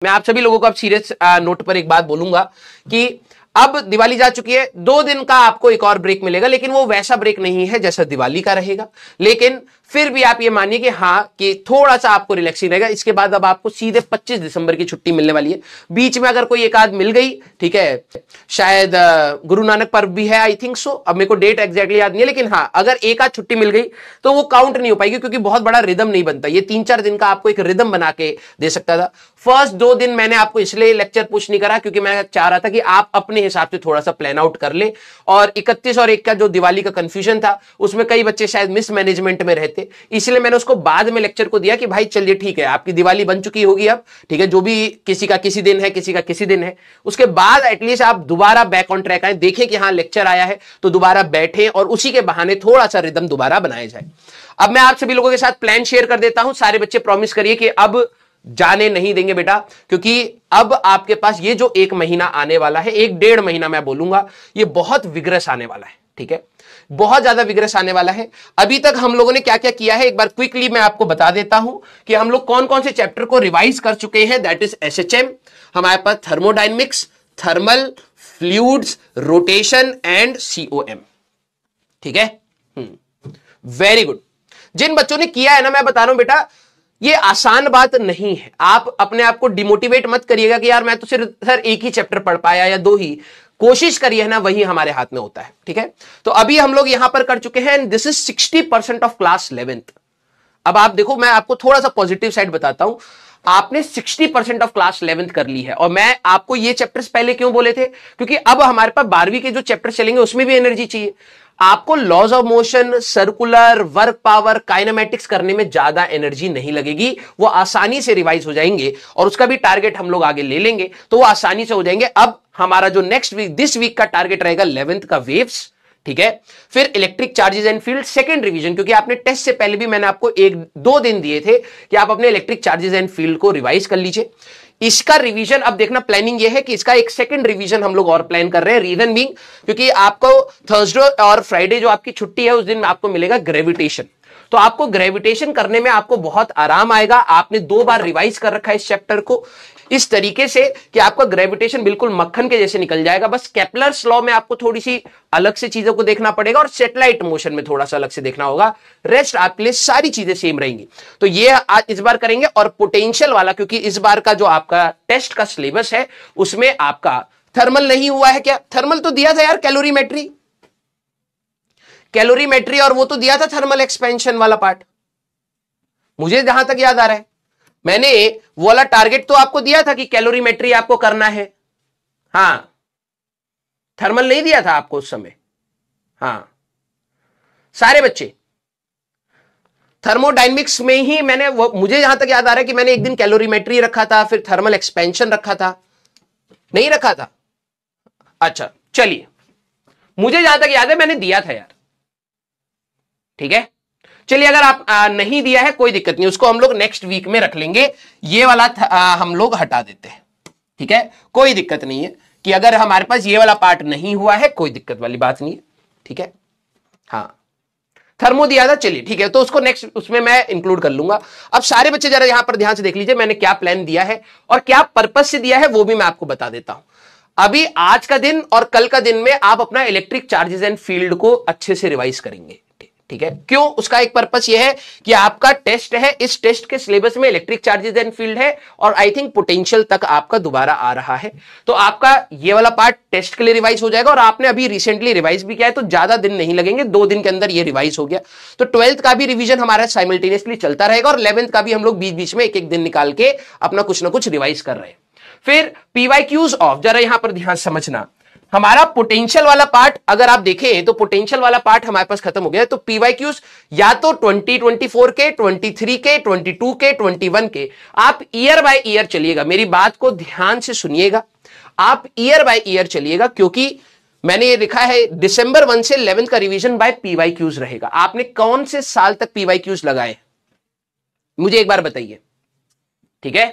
मैं आप सभी लोगों को अब सीरियस नोट पर एक बात बोलूंगा कि अब दिवाली जा चुकी है, 2 दिन का आपको एक और ब्रेक मिलेगा, लेकिन वो वैसा ब्रेक नहीं है जैसा दिवाली का रहेगा। लेकिन फिर भी आप ये मानिए कि हाँ कि थोड़ा सा आपको रिलैक्सिंग रहेगा। इसके बाद अब आपको सीधे 25 दिसंबर की छुट्टी मिलने वाली है। बीच में अगर कोई एक आध मिल गई, ठीक है, शायद गुरु नानक पर्व भी है, आई थिंक सो, अब मेरे को डेट एग्जैक्टली याद नहीं है, लेकिन हाँ अगर एक आध छुट्टी मिल गई तो वो काउंट नहीं हो पाएगी, क्योंकि बहुत बड़ा रिदम नहीं बनता। ये 3-4 दिन का आपको एक रिदम बना के दे सकता था। फर्स्ट 2 दिन मैंने आपको इसलिए लेक्चर पुश नहीं करा क्योंकि मैं चाह रहा था कि आप अपने हिसाब से थोड़ा सा प्लान आउट कर ले, और 31 और 1 का जो दिवाली का कंफ्यूजन था उसमें कई बच्चे शायद मिसमैनेजमेंट में रहते, इसलिए मैंने उसको बाद में लेक्चर को दिया कि भाई चलिए ठीक है, आपकी दिवाली बन चुकी होगी अब, ठीक है, जो भी किसी का किसी दिन है, किसी का किसी दिन है, उसके बाद एटलीस्ट आप दोबारा बैक ऑन ट्रैक आए, देखें कि हाँ लेक्चर आया है तो दोबारा बैठे और उसी के बहाने थोड़ा सा रिदम दोबारा बनाया जाए। अब मैं आप सभी लोगों के साथ प्लान शेयर कर देता हूं। सारे बच्चे प्रॉमिस करिए कि अब जाने नहीं देंगे बेटा, क्योंकि अब आपके पास ये जो 1 महीना आने वाला है, 1-1.5 महीना मैं बोलूंगा, ये बहुत विग्रस आने वाला है, ठीक है, बहुत ज्यादा विग्रस आने वाला है। अभी तक हम लोगों ने क्या क्या किया है एक बार क्विकली मैं आपको बता देता हूं कि हम लोग कौन कौन से चैप्टर को रिवाइज कर चुके हैं। दैट इज एसएचएम, हमारे पास thermodynamics, thermal, fluids, rotation and COM, ठीक है, वेरी गुड। जिन बच्चों ने किया है ना, मैं बता रहा हूं बेटा, ये आसान बात नहीं है। आप अपने आप को डिमोटिवेट मत करिएगा कि यार मैं तो सिर्फ सर 1 ही चैप्टर पढ़ पाया या 2 ही। कोशिश करिए ना, वही हमारे हाथ में होता है, ठीक है। तो अभी हम लोग यहां पर कर चुके हैं, this is 60% of class 11th। अब आप देखो, मैं आपको थोड़ा सा पॉजिटिव साइड बताता हूं, आपने 60% ऑफ क्लास 11th कर ली है। और मैं आपको ये चैप्टर्स पहले क्यों बोले थे, क्योंकि अब हमारे पास 12वीं के जो चैप्टर चलेंगे उसमें भी एनर्जी चाहिए। आपको laws of motion, circular, work power, kinematics करने में ज्यादा एनर्जी नहीं लगेगी, वो आसानी से रिवाइज हो जाएंगे और उसका भी टारगेट हम लोग आगे ले लेंगे, तो वो आसानी से हो जाएंगे। अब हमारा जो नेक्स्ट वीक, दिस वीक का टारगेट रहेगा 11th का वेव्स, ठीक है, फिर electric charges and field second revision, क्योंकि आपने टेस्ट से पहले भी मैंने आपको 1-2 दिन दिए थे कि आप अपने इलेक्ट्रिक चार्जेस एंड फील्ड को रिवाइज कर लीजिए। इसका रिवीजन अब देखना, प्लानिंग ये है कि इसका एक सेकंड रिवीजन हम लोग और प्लान कर रहे हैं। रीजन बीइंग, क्योंकि आपको थर्सडे और फ्राइडे जो आपकी छुट्टी है उस दिन आपको मिलेगा ग्रेविटेशन, तो आपको ग्रेविटेशन करने में आपको बहुत आराम आएगा। आपने 2 बार रिवाइज कर रखा है इस चैप्टर को इस तरीके से कि आपका ग्रेविटेशन बिल्कुल मक्खन के जैसे निकल जाएगा। बस केपलर्स लॉ में आपको थोड़ी सी अलग से चीजों को देखना पड़ेगा और सैटेलाइट मोशन में थोड़ा सा अलग से देखना होगा, रेस्ट आपके लिए सारी चीजें सेम रहेंगी। तो ये आज इस बार करेंगे। और पोटेंशियल वाला, क्योंकि इस बार का जो आपका टेस्ट का सिलेबस है उसमें आपका थर्मल नहीं हुआ है। क्या थर्मल तो दिया था यार, कैलोरीमेट्री, कैलोरीमेट्री, और वो तो दिया था थर्मल एक्सपेंशन वाला पार्ट, मुझे जहां तक याद आ रहा है मैंने वो वाला टारगेट तो आपको दिया था कि कैलोरीमेट्री आपको करना है। हां, थर्मल नहीं दिया था आपको उस समय। हां, सारे बच्चे थर्मोडायनेमिक्स में ही मैंने वो, मुझे जहां तक याद आ रहा है कि मैंने एक दिन कैलोरीमेट्री रखा था, फिर थर्मल एक्सपेंशन रखा था, नहीं रखा था? अच्छा चलिए, मुझे जहां तक याद है मैंने दिया था यार, ठीक है। चलिए, अगर आप नहीं दिया है कोई दिक्कत नहीं, उसको हम लोग नेक्स्ट वीक में रख लेंगे। ये वाला हम लोग हटा देते हैं, ठीक है, कोई दिक्कत नहीं है कि अगर हमारे पास ये वाला पार्ट नहीं हुआ है, कोई दिक्कत वाली बात नहीं है, ठीक है। हाँ, थर्मो दिया था, चलिए ठीक है, तो उसको नेक्स्ट उसमें मैं इंक्लूड कर लूंगा। अब सारे बच्चे जरा यहां पर ध्यान से देख लीजिए, मैंने क्या प्लान दिया है और क्या पर्पस से दिया है वो भी मैं आपको बता देता हूं। अभी आज का दिन और कल का दिन में आप अपना इलेक्ट्रिक चार्जेस एंड फील्ड को अच्छे से रिवाइज करेंगे, ठीक है। क्यों? उसका एक पर्पस यह है कि आपका टेस्ट है, इस टेस्ट के सिलेबस में इलेक्ट्रिक चार्जेस एंड फील्ड है और आई थिंक पोटेंशियल तक आपका दोबारा आ रहा है, तो आपका ये वाला पार्ट टेस्ट के लिए रिवाइज हो जाएगा। और आपने अभी रिसेंटली रिवाइज भी किया है, तो ज्यादा दिन नहीं लगेंगे, 2 दिन के अंदर ये रिवाइज हो गया। तो 12th का भी रिवीजन हमारा साइमल्टेनियसली चलता रहेगा और 11th का भी हम लोग बीच बीच में एक एक दिन निकाल के अपना कुछ ना कुछ रिवाइज कर रहे हैं। फिर पीवाईक्यूज ऑफ, जरा यहां पर ध्यान समझना, हमारा पोटेंशियल वाला पार्ट अगर आप देखें तो पोटेंशियल वाला पार्ट हमारे पास खत्म हो गया है। तो पीवाईक्यूज या तो 2024 के, 23 के, 22 के, 21 के, आप ईयर बाय ईयर चलिएगा। मेरी बात को ध्यान से सुनिएगा, आप ईयर बाय ईयर चलिएगा, क्योंकि मैंने ये लिखा है दिसंबर 1 से 11th का रिवीजन बाय पीवाईक्यूज रहेगा। आपने कौन से साल तक पीवाईक्यूज लगाए मुझे एक बार बताइए, ठीक है।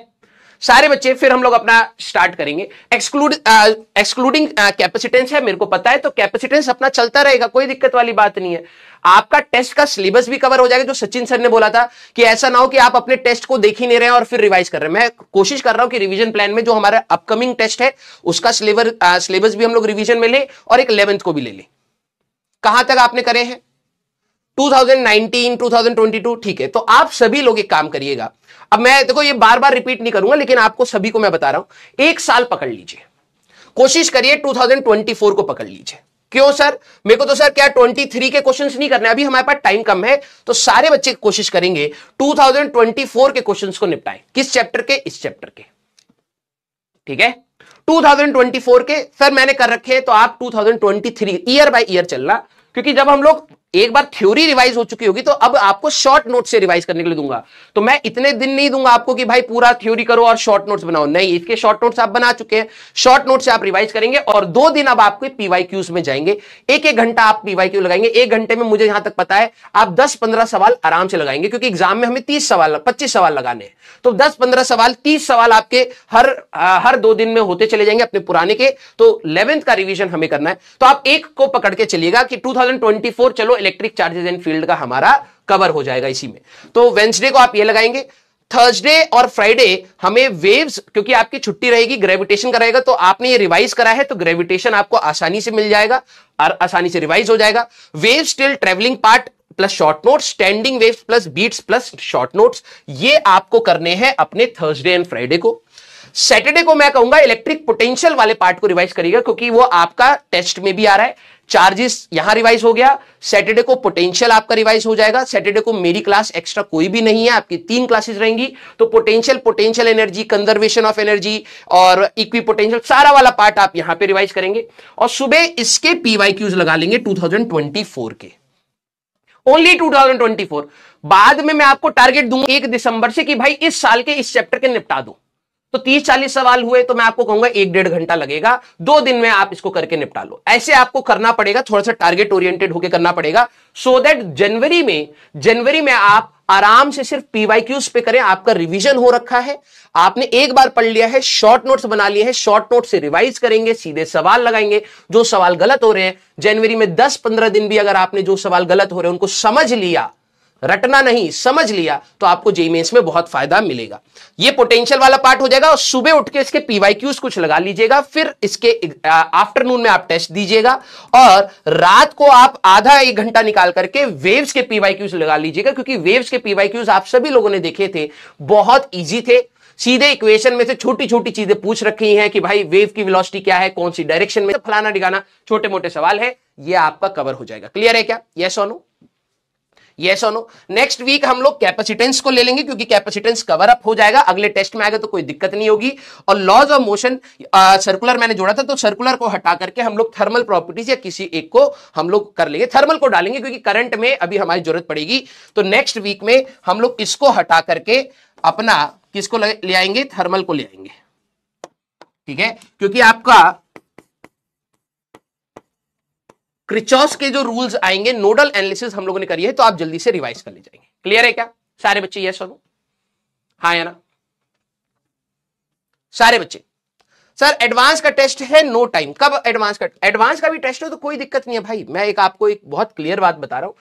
सारे बच्चे फिर हम लोग अपना स्टार्ट करेंगे। एक्सक्लूडिंग कैपेसिटेंस है, मेरे को पता है, तो कैपेसिटेंस अपना चलता रहेगा, कोई दिक्कत वाली बात नहीं है। आपका टेस्ट का सिलेबस भी कवर हो जाएगा, जो सचिन सर ने बोला था कि ऐसा ना हो कि आप अपने टेस्ट को देख ही नहीं रहे हैं और फिर रिवाइज कर रहे हैं। मैं कोशिश कर रहा हूं कि रिवीजन प्लान में जो हमारा अपकमिंग टेस्ट है उसका सिलेबस भी हम लोग रिवीजन में ले और एक 11th को भी ले लें। कहां तक आपने करे हैं? 2019, 2022, ठीक है। तो आप सभी लोग एक काम करिएगा, अब मैं देखो ये बार बार रिपीट नहीं करूंगा, लेकिन आपको सभी को मैं बता रहा हूं, एक साल पकड़ लीजिए, कोशिश करिए 2024 को पकड़ लीजिए। क्यों सर? मेरे को तो सर क्या 23 के क्वेश्चंस नहीं करने, अभी हमारे पास टाइम कम है, तो सारे बच्चे कोशिश करेंगे 2024 के क्वेश्चंस को निपटाएं। किस चैप्टर के? इस चैप्टर के, ठीक है। 2024 के सर मैंने कर रखे हैं, तो आप 2023 ईयर बाय ईयर चलना, क्योंकि जब हम लोग एक बार थ्योरी रिवाइज हो चुकी होगी तो अब आपको शॉर्ट नोट से रिवाइज करने के लिए दूंगा। तो मैं इतने दिन नहीं दूंगा आपको कि भाई पूरा थ्योरी करो और शॉर्ट नोट्स बनाओ, नहीं, इसके शॉर्ट नोट्स आप बना चुके हैं, शॉर्ट नोट से आप रिवाइज करेंगे और 2 दिन अब आपके पीवाईक्यूज में जाएंगे। एक घंटा आप पीवाईक्यू लगाएंगे, 1 घंटे में मुझे यहां तक पता है आप 10-15 सवाल आराम से लगाएंगे, क्योंकि एग्जाम में हमें 25 सवाल लगाने हैं। तो 10-15 सवाल, 30 सवाल आपके हर 2 दिन में होते चले जाएंगे अपने पुराने के। तो 11th का रिवीजन हमें करना है, तो आप एक को पकड़ के चलिएगा कि 2024 चलो इलेक्ट्रिक चार्जेस एंड फील्ड का हमारा कवर हो जाएगा इसी में। तो वेंसडे को आप ये लगाएंगे, थर्सडे और फ्राइडे हमें वेव्स, क्योंकि आपकी छुट्टी रहेगी, ग्रेविटेशन कराएगा, तो आपने ये रिवाइज करा है तो ग्रेविटेशन आपको आसानी से मिल जाएगा और आसानी से रिवाइज हो जाएगा। Wave still travelling part plus short notes, standing waves plus beats plus short notes, ये आपको करने हैं अपने थर्सडे एंड फ्राइडे को। सैटरडे को मैं कहूंगा इलेक्ट्रिक पोटेंशियल वाले पार्ट को रिवाइज करिएगा, क्योंकि वो आपका टेस्ट में भी आ रहा है। चार्जेस यहां रिवाइज हो गया, सैटरडे को पोटेंशियल आपका रिवाइज हो जाएगा। सैटरडे को मेरी क्लास एक्स्ट्रा कोई भी नहीं है, आपकी 3 क्लासेस रहेंगी, तो potential energy, conservation of energy और इक्वी पोटेंशियल, सारा वाला पार्ट आप यहां पे रिवाइज करेंगे। और सुबह इसके पीवाईक्यूज लगा लेंगे 2024 के, ओनली 2024। बाद में मैं आपको टारगेट दूंगा 1 दिसंबर से कि भाई इस साल के इस चैप्टर के निपटा दो। तो 30-40 सवाल हुए तो मैं आपको कहूंगा 1-1.5 घंटा लगेगा, 2 दिन में आप इसको करके निपटा लो। ऐसे आपको करना पड़ेगा, थोड़ा सा टारगेट ओरिएंटेड होकर करना पड़ेगा, सो दैट जनवरी में आप आराम से सिर्फ पीवाईक्यूज पे करें। आपका रिवीजन हो रखा है, आपने एक बार पढ़ लिया है, शॉर्ट नोट्स बना लिए हैं, शॉर्ट नोट से रिवाइज करेंगे, सीधे सवाल लगाएंगे। जो सवाल गलत हो रहे हैं जनवरी में 10-15 दिन भी अगर आपने जो सवाल गलत हो रहे हैं उनको समझ लिया, रटना नहीं, समझ लिया, तो आपको जेईई मेंस में बहुत फायदा मिलेगा। ये पोटेंशियल वाला पार्ट हो जाएगा। और सुबह उठ के इसके पीवाईक्यूज कुछ लगा लीजिएगा, फिर इसके आफ्टरनून में आप टेस्ट दीजिएगा और रात को आप आधा 1 घंटा निकाल करके वेव्स के पीवाईक्यूज लगा लीजिएगा, क्योंकि वेव्स के पीवाईक्यूज आप सभी लोगों ने देखे थे, बहुत ईजी थे। सीधे इक्वेशन में से छोटी छोटी चीजें पूछ रखी हैं कि भाई वेव की वेलोसिटी क्या है, कौन सी डायरेक्शन में, फलाना डिगाना छोटे मोटे सवाल है, ये आपका कवर हो जाएगा। क्लियर है क्या? यस और नो? यस और नो? नेक्स्ट वीक हम लोग कैपेसिटेंस को ले लेंगे, क्योंकि कैपेसिटेंस कवर अप हो जाएगा, अगले टेस्ट में आएगा तो कोई दिक्कत नहीं होगी। और लॉज ऑफ मोशन सर्कुलर मैंने जोड़ा था, तो सर्कुलर को हटा करके हम लोग थर्मल प्रॉपर्टीज या किसी एक को हम लोग कर लेंगे, थर्मल को डालेंगे क्योंकि करंट में अभी हमारी जरूरत पड़ेगी। तो नेक्स्ट वीक में हम लोग इसको हटा करके अपना किसको ले आएंगे? थर्मल को ले आएंगे, ठीक है, क्योंकि आपका क्रिचॉस के जो रूल्स आएंगे, नोडल एनालिसिस हम लोगों ने करी है, तो आप जल्दी से रिवाइज कर ले जाएंगे। क्लियर है क्या सारे बच्चे? यस और नो? हाँ या ना? सारे बच्चे। सर एडवांस का टेस्ट है, नो टाइम। कब एडवांस का भी टेस्ट हो तो कोई दिक्कत नहीं है भाई। मैं आपको एक बहुत क्लियर बात बता रहा हूं,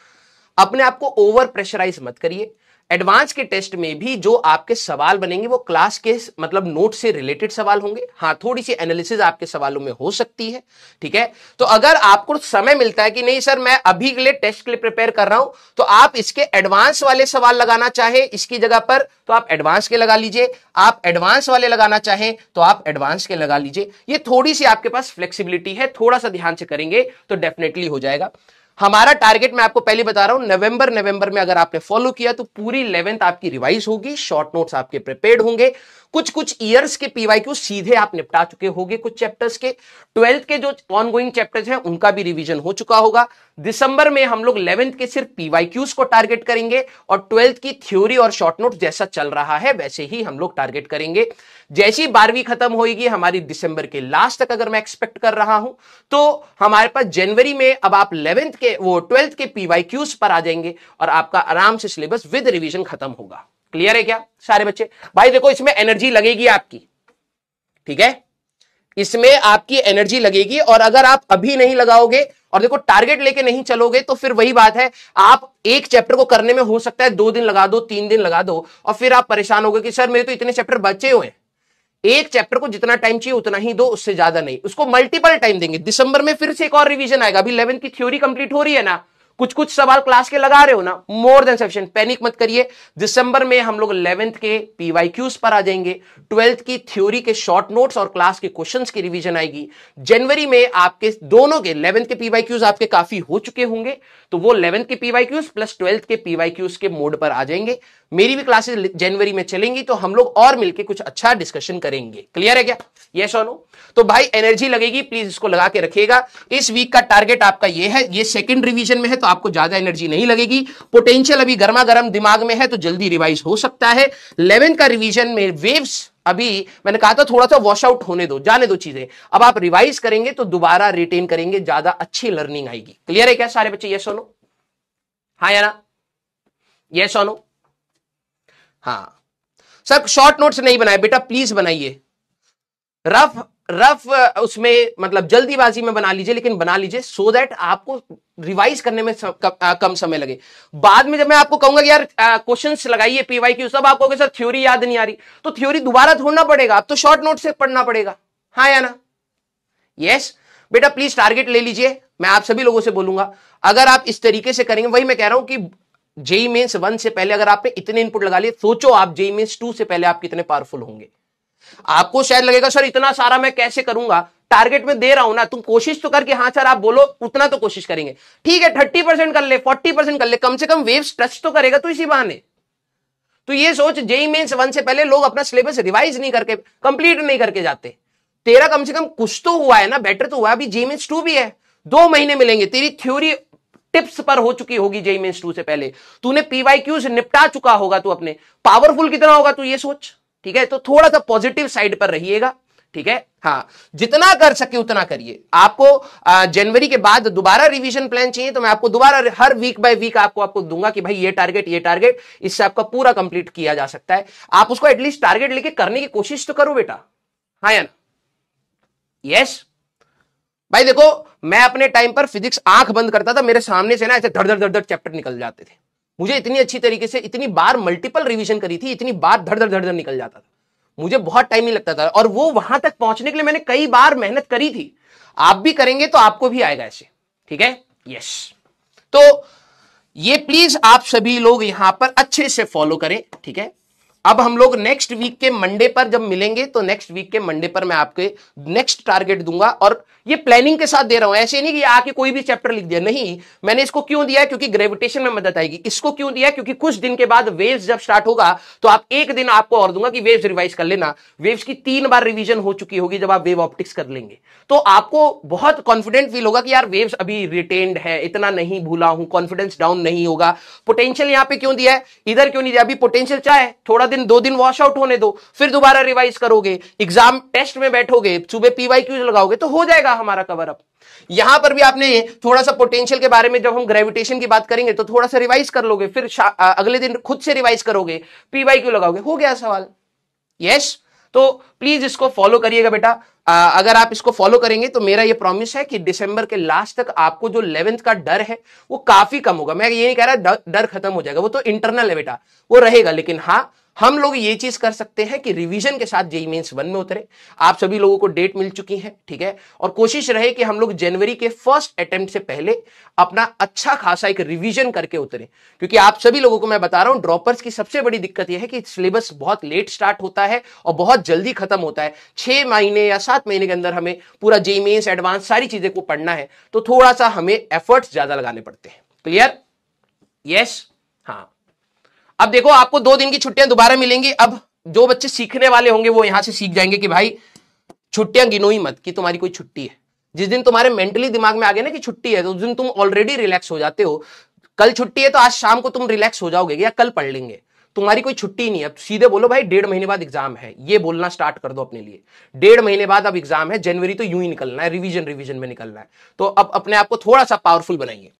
अपने आप को ओवर प्रेशराइज मत करिए। एडवांस के टेस्ट में भी जो आपके सवाल बनेंगे वो क्लास के मतलब नोट से रिलेटेड सवाल होंगे। हाँ, थोड़ी सी एनालिसिस आपके सवालों में हो सकती है, ठीक है। तो अगर आपको समय मिलता है कि नहीं सर मैं अभी के लिए टेस्ट के लिए प्रिपेयर कर रहा हूं, तो आप इसके एडवांस वाले सवाल लगाना चाहे इसकी जगह पर तो आप एडवांस के लगा लीजिए, आप एडवांस वाले लगाना चाहें तो आप एडवांस के लगा लीजिए। ये थोड़ी सी आपके पास फ्लेक्सिबिलिटी है, थोड़ा सा ध्यान से करेंगे तो डेफिनेटली हो जाएगा। हमारा टारगेट मैं आपको पहले बता रहा हूं, नवंबर में अगर आपने फॉलो किया तो पूरी 11th आपकी रिवाइज होगी, शॉर्ट नोट्स आपके प्रिपेयर्ड होंगे, कुछ ईयर्स के पीवाईक्यू सीधे आप निपटा चुके होंगे, कुछ चैप्टर्स के 12th के जो ऑनगोइंग चैप्टर्स हैं उनका भी रिवीजन हो चुका होगा। दिसंबर में हम लोग 11th के सिर्फ पीवाईक्यूज को टारगेट करेंगे और 12th की थ्योरी और शॉर्ट नोट्स जैसा चल रहा है वैसे ही हम लोग टारगेट करेंगे। जैसी 12वीं खत्म होगी हमारी दिसंबर के लास्ट तक अगर मैं एक्सपेक्ट कर रहा हूं, तो हमारे पास जनवरी में अब आप 12th के पीवाईक्यूज पर आ जाएंगे और आपका आराम से सिलेबस विद रिवीजन खत्म होगा। क्लियर है क्या सारे बच्चे? भाई देखो इसमें एनर्जी लगेगी आपकी, ठीक है, इसमें आपकी एनर्जी लगेगी, और अगर आप अभी नहीं लगाओगे और देखो टारगेट लेके नहीं चलोगे तो फिर वही बात है, आप एक चैप्टर को करने में हो सकता है 2 दिन लगा दो, 3 दिन लगा दो, और फिर आप परेशान होगे कि सर मेरे तो इतने चैप्टर बचे हुए हैं। एक चैप्टर को जितना टाइम चाहिए उतना ही दो, उससे ज्यादा नहीं, उसको मल्टीपल टाइम देंगे। दिसंबर में फिर से एक और रिवीजन आएगा, अभी 11th की थ्योरी कंप्लीट हो रही है ना, कुछ कुछ सवाल क्लास के लगा रहे हो ना, मोर देन सफिशिएंट, पैनिक मत करिए। दिसंबर में हम लोग 11th के पीवाईक्यूज पर आ जाएंगे, 12th की थ्योरी के शॉर्ट नोट्स और क्लास के क्वेश्चंस की रिवीजन आएगी। जनवरी में आपके दोनों के 11th के पीवाईक्यूज आपके काफी हो चुके होंगे, तो वो 11th के पीवाईक्यूज प्लस 12th के पीवाईक्यूज के मोड पर आ जाएंगे। मेरी भी क्लासेस जनवरी में चलेंगी, तो हम लोग और मिलकर कुछ अच्छा डिस्कशन करेंगे। क्लियर है क्या? यस और नो? तो भाई एनर्जी लगेगी, प्लीज इसको लगा के रखिएगा। इस वीक का टारगेट आपका ये है, ये सेकंड रिवीजन में है तो आपको ज्यादा एनर्जी नहीं लगेगी, पोटेंशियल अभी गर्मा गर्म दिमाग में है तो जल्दी रिवाइज हो सकता है। 11 का रिवीजन में वेव्स अभी मैंने कहा था थोड़ा सा वॉश आउट होने दो, जाने दो चीजें, अब आप रिवाइज करेंगे तो दोबारा रिटेन करेंगे, ज्यादा अच्छी लर्निंग आएगी। क्लियर है क्या सारे बच्चे? यस और नो? हाँ या ना? यस और नो? हाँ सर शॉर्ट नोट्स नहीं बनाए बेटा, प्लीज बनाइए, रफ उसमें मतलब जल्दीबाजी में बना लीजिए, लेकिन बना लीजिए सो दैट आपको रिवाइज करने में कम समय लगे। बाद में जब मैं आपको कहूंगा कि यार क्वेश्चंस लगाइए पीवाईक्यू, सब आपको कहोगे सर थ्योरी याद नहीं आ रही, तो थ्योरी दोबारा ढूंढना पड़ेगा, अब तो शॉर्ट नोट से पढ़ना पड़ेगा। हाँ या ना? यस बेटा प्लीज टारगेट ले लीजिए, मैं आप सभी लोगों से बोलूंगा अगर आप इस तरीके से करेंगे, वही मैं कह रहा हूं कि जेईई मेंस 1 से पहले अगर आपने इतने इनपुट लगा लिए, सोचो आप जेईई मेंस 2 से पहले आप कितने पावरफुल होंगे। आपको शायद लगेगा सर इतना सारा मैं कैसे करूंगा, टारगेट में दे रहा हूं ना, तुम कोशिश तो करके, हाँ सर आप बोलो उतना तो कोशिश करेंगे, ठीक है 30% कर ले, 40% कर ले, कम से कम वेव्स टच तो करेगा तो इसी बहाने। तो ये सोच जेईई मेंस 1 से पहले लोग अपना सिलेबस रिवाइज नहीं करके, कंप्लीट नहीं करके जाते, तेरा कम से कम कुछ तो हुआ है ना, बेटर तो हुआ। अभी जेईई मेंस 2 भी है, 2 महीने मिलेंगे, तेरी थ्योरी टिप्स पर हो चुकी होगी जेईई मेंस 2 से पहले, तूने पीवाईक्यूज निपटा चुका होगा, तू अपने पावरफुल कितना होगा तू ये सोच, ठीक है? तो थोड़ा सा पॉजिटिव साइड पर रहिएगा, ठीक है? हाँ जितना कर सके उतना करिए। आपको जनवरी के बाद दोबारा रिवीजन प्लान चाहिए तो मैं आपको दोबारा हर वीक बाय वीक आपको दूंगा कि भाई ये टारगेट, इससे आपका पूरा कंप्लीट किया जा सकता है। आप उसको एटलीस्ट टारगेट लेके करने की कोशिश तो करो बेटा। हाँ या ना? यस भाई देखो मैं अपने टाइम पर फिजिक्स आंख बंद करता था, मेरे सामने से ना ऐसे धड़ धड़ धड़ चैप्टर निकल जाते थे, मुझे इतनी अच्छी तरीके से, इतनी बार मल्टीपल रिवीजन करी थी, इतनी बार धड़ धड़ धड़ निकल जाता था, मुझे बहुत टाइम नहीं लगता था, और वो वहां तक पहुंचने के लिए मैंने कई बार मेहनत करी थी। आप भी करेंगे तो आपको भी आएगा ऐसे, ठीक है? यस तो ये प्लीज आप सभी लोग यहां पर अच्छे से फॉलो करें, ठीक है? अब हम लोग नेक्स्ट वीक के मंडे पर जब मिलेंगे तो नेक्स्ट वीक के मंडे पर मैं आपके नेक्स्ट टारगेट दूंगा, और ये प्लानिंग के साथ दे रहा हूं, ऐसे नहीं कि आके कोई भी चैप्टर लिख दिया, नहीं। मैंने इसको क्यों दिया है? क्योंकि ग्रेविटेशन में मदद आएगी। इसको क्यों दिया है? क्योंकि कुछ दिन के बाद वेव्स जब स्टार्ट होगा तो आप एक दिन आपको और दूंगा कि वेव्स रिवाइज कर लेना। वेव्स की 3 बार रिवीजन हो चुकी होगी जब आप वेव ऑप्टिक्स कर लेंगे, तो आपको बहुत कॉन्फिडेंट फील होगा कि यार वेव्स अभी रिटेन्ड है, इतना नहीं भूला हूं, कॉन्फिडेंस डाउन नहीं होगा। पोटेंशियल यहां पे क्यों दिया है, इधर क्यों नहीं दिया? अभी पोटेंशियल चाहे थोड़ा दिन 2 दिन वॉश आउट होने दो, फिर दोबारा रिवाइज करोगे, एग्जाम टेस्ट में बैठोगे, सुबह पीवाईक्यूज लगाओगे तो हो जाएगा हमारा कवर अप। यहां पर भी आपने थोड़ा सा पोटेंशियल के बारे में जब हम ग्रेविटेशन की बात करेंगे तो थोड़ा सा रिवाइज कर लोगे, फिर अगले दिन खुद से रिवाइज करोगे, पीवाईक्यू लगाओगे, हो गया सवाल। यस तो प्लीज इसको फॉलो करिएगा बेटा। अगर आप इसको फॉलो करेंगे तो मेरा ये प्रॉमिस है कि दिसंबर के लास्ट तक आपको जो 11th का डर है वो काफी कम होगा। मैं ये नहीं कह रहा डर खत्म हो जाएगा, वो तो इंटरनल है बेटा, वो रहेगा, लेकिन हाँ हम लोग ये चीज कर सकते हैं कि रिवीजन के साथ जेईई मेंस 1 में उतरे। आप सभी लोगों को डेट मिल चुकी है, ठीक है? और कोशिश रहे कि हम लोग जनवरी के फर्स्ट अटेम्प्ट से पहले अपना अच्छा खासा एक रिवीजन करके उतरे, क्योंकि आप सभी लोगों को मैं बता रहा हूं ड्रॉपर्स की सबसे बड़ी दिक्कत यह है कि सिलेबस बहुत लेट स्टार्ट होता है और बहुत जल्दी खत्म होता है। 6 महीने या 7 महीने के अंदर हमें पूरा जेईई मेंस एडवांस सारी चीजें को पढ़ना है, तो थोड़ा सा हमें एफर्ट्स ज्यादा लगाने पड़ते हैं। क्लियर? यस हाँ अब देखो आपको 2 दिन की छुट्टियां दोबारा मिलेंगी। अब जो बच्चे सीखने वाले होंगे वो यहां से सीख जाएंगे कि भाई छुट्टियां गिनो ही मत कि तुम्हारी कोई छुट्टी है। जिस दिन तुम्हारे मेंटली दिमाग में आ गया ना कि छुट्टी है तो उस दिन तुम ऑलरेडी रिलैक्स हो जाते हो। कल छुट्टी है तो आज शाम को तुम रिलैक्स हो जाओगे या कल पढ़ लेंगे, तुम्हारी कोई छुट्टी नहीं है। अब सीधे बोलो भाई 1.5 महीने बाद एग्जाम है, ये बोलना स्टार्ट कर दो अपने लिए। 1.5 महीने बाद अब एग्जाम है, जनवरी तो यूं ही निकलना है, रिवीजन में निकलना है। तो अब अपने आप को थोड़ा सा पावरफुल बनाइए।